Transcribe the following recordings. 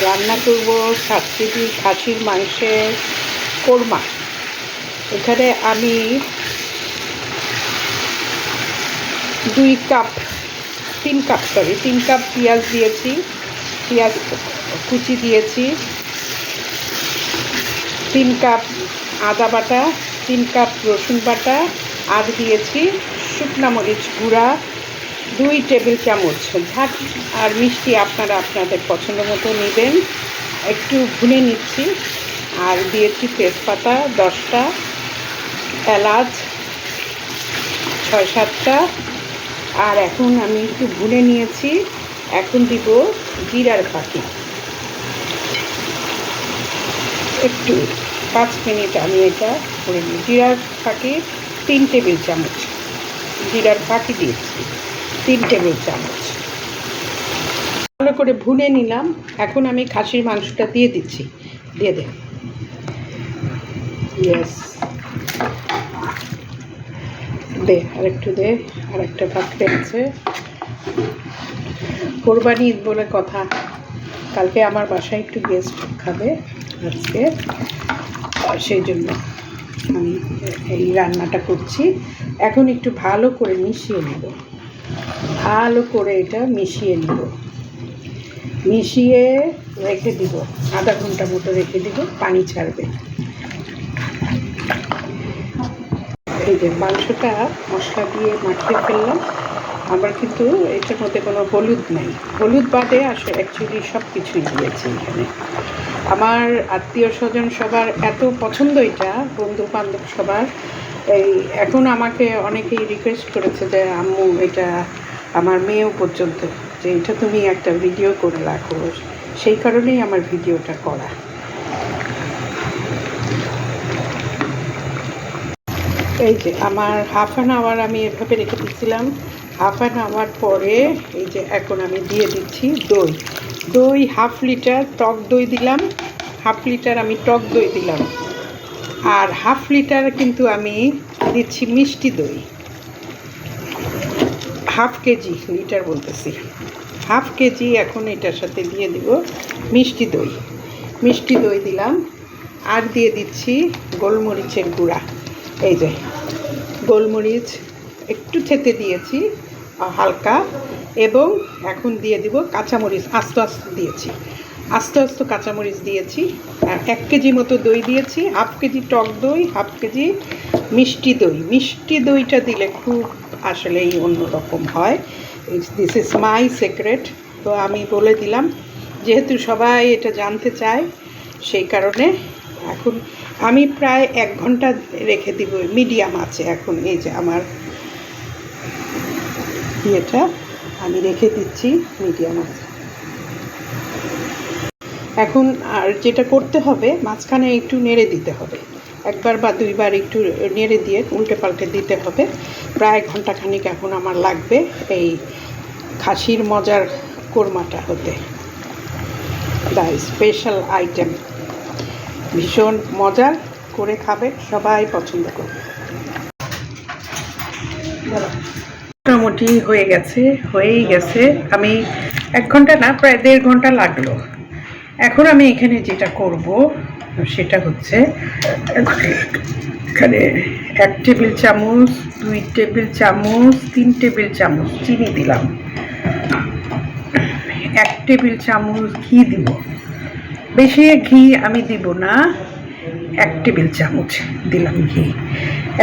রান্না করব 7 কেজি খাসির মাংসের কোরমা। এখানে আমি 3 কাপ পেঁয়াজ দিয়েছি, পেঁয়াজ কুচি দিয়েছি, 3 কাপ আদা বাটা, 3 কাপ রসুন বাটা, আর দিয়েছি শুকনো মরিচ গুঁড়া 2 টেবিল চামচ। ঝাল আর মিষ্টি আপনারা আপনাদের পছন্দ মতো নেবেন। একটু ভুনে নিচ্ছি। আর দিয়েছি তেজপাতা 10টা, এলাচ 6-7টা। আর এখন আমি একটু ভুনে নিয়েছি। এখন দিব জিরার ফাঁকি। একটু 5 মিনিট আমি এটা করে নিই। জিরার ফাঁকি 3 টেবিল চামচ জিরার ফাঁকি দিয়েছি, 3 টেবিল চামচ। ভালো করে ভুনে নিলাম। এখন আমি খাসির মাংসটা দিয়ে দিচ্ছি। দিয়ে দে। ইয়েস, দে আরেকটু দে। আরেকটা পাত্রে আছে। কোরবানি ঈদ বলে কথা, কালকে আমার বাসায় একটু গেস্ট খাবে আজকে, সেই জন্য আমি এই রান্নাটা করছি। এখন একটু ভালো করে মিশিয়ে নেব, ভালো করে এটা মিশিয়ে নেব। মিশিয়ে রেখে দিব, আধা ঘন্টা মতো রেখে দিব, পানি ছাড়বে। এই যে মাংসটা মশলা দিয়ে মাখিয়ে ফেললাম। আমার কিন্তু এটার মধ্যে কোনো হলুদ নেই, হলুদ বাদে আসে অ্যাকচুয়ালি সব কিছুই দিয়েছি এখানে। আমার আত্মীয় স্বজন সবার এত পছন্দ এটা, বন্ধু বান্ধব সবার। এই এখন আমাকে অনেকেই রিকোয়েস্ট করেছে যে আম্মু এটা, আমার মেয়েও পর্যন্ত, যে এটা তুমি একটা ভিডিও করে রাখো। সেই কারণেই আমার ভিডিওটা করা। এই যে আমার হাফ অ্যান আওয়ার আমি এভাবে রেখে দিচ্ছিলাম। হাফ অ্যান আওয়ার পরে এই যে এখন আমি দিয়ে দিচ্ছি দই 1/2 লিটার টক দই দিলাম। 1/2 লিটার আমি টক দই দিলাম। আর 1/2 লিটার কিন্তু আমি দিচ্ছি মিষ্টি দই। 1/2 কেজি, লিটার বলতেছি, 1/2 কেজি এখন এটার সাথে দিয়ে দিব মিষ্টি দই দিলাম। আর দিয়ে দিচ্ছি গোলমরিচের গুঁড়া। এই যে গোলমরিচ একটু থেতে দিয়েছি হালকা। এবং এখন দিয়ে দিব কাঁচামরিচ, আস্তে আস্তে কাঁচামরিচ দিয়েছি। আর 1 কেজি মতো দই দিয়েছি, 1/2 কেজি টক দই, 1/2 কেজি মিষ্টি দইটা দিলে খুব আসলেই অন্যরকম হয়। This is my secret. তো আমি বলে দিলাম, যেহেতু সবাই এটা জানতে চায়, সেই কারণে এখন আমি প্রায় 1 ঘন্টা রেখে দিব মিডিয়াম আছে। এখন এই যে আমার ইয়েটা আমি রেখে দিচ্ছি মিডিয়াম আছে। এখন আর যেটা করতে হবে, মাঝখানে একটু নেড়ে দিতে হবে, 1বার বা 2বার একটু নেড়ে দিয়ে উল্টে পাল্টে দিতে হবে। প্রায় ঘন্টাখানিক এখন আমার লাগবে এই খাসির মজার কোরমাটা হতে। দ্য স্পেশাল আইটেম, ভীষণ মজার করে খাবে, সবাই পছন্দ করবে। মোটামুটি হয়েই গেছে। আমি 1 ঘন্টা না, প্রায় 1.5 ঘন্টা লাগলো। এখন আমি এখানে যেটা করব সেটা হচ্ছে, এখানে 1 টেবিল চামচ, 2 টেবিল চামচ, 3 টেবিল চামচ চিনি দিলাম। 1 টেবিল চামচ ঘি দিব। বেশি ঘি আমি দিব না, 1 টেবিল চামচ দিলাম ঘি।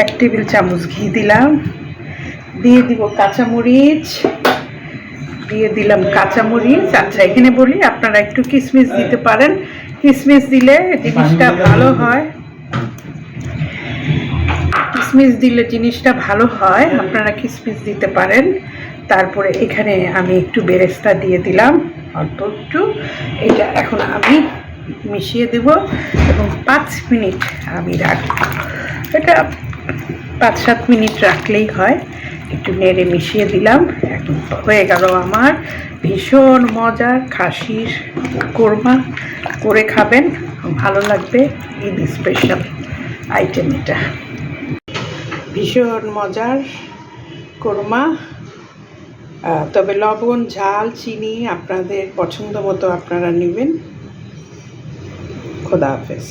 1 টেবিল চামচ ঘি দিলাম। দিয়ে দিব কাঁচামরিচ, আচ্ছা এখানে বলি, আপনারা একটু কিশমিশ দিতে পারেন। কিশমিশ দিলে জিনিসটা ভালো হয়, আপনারা কিশমিশ দিতে পারেন। তারপরে এখানে আমি একটু বেরেস্তা দিয়ে দিলাম, অল্প একটু। এটা এখন আমি মিশিয়ে দেব এবং 5 মিনিট আমি রাখব। এটা 5-7 মিনিট রাখলেই হয়। একটু নেড়ে মিশিয়ে দিলাম। এখন হয়ে গেল আমার ভীষণ মজার খাসির কোরমা। করে খাবেন, ভালো লাগবে। ঈদ স্পেশাল আইটেম এটা, ভীষণ মজার কোরমা। তবে লবণ, ঝাল, চিনি আপনাদের পছন্দ মতো আপনারা নেবেন। খোদা হাফেজ।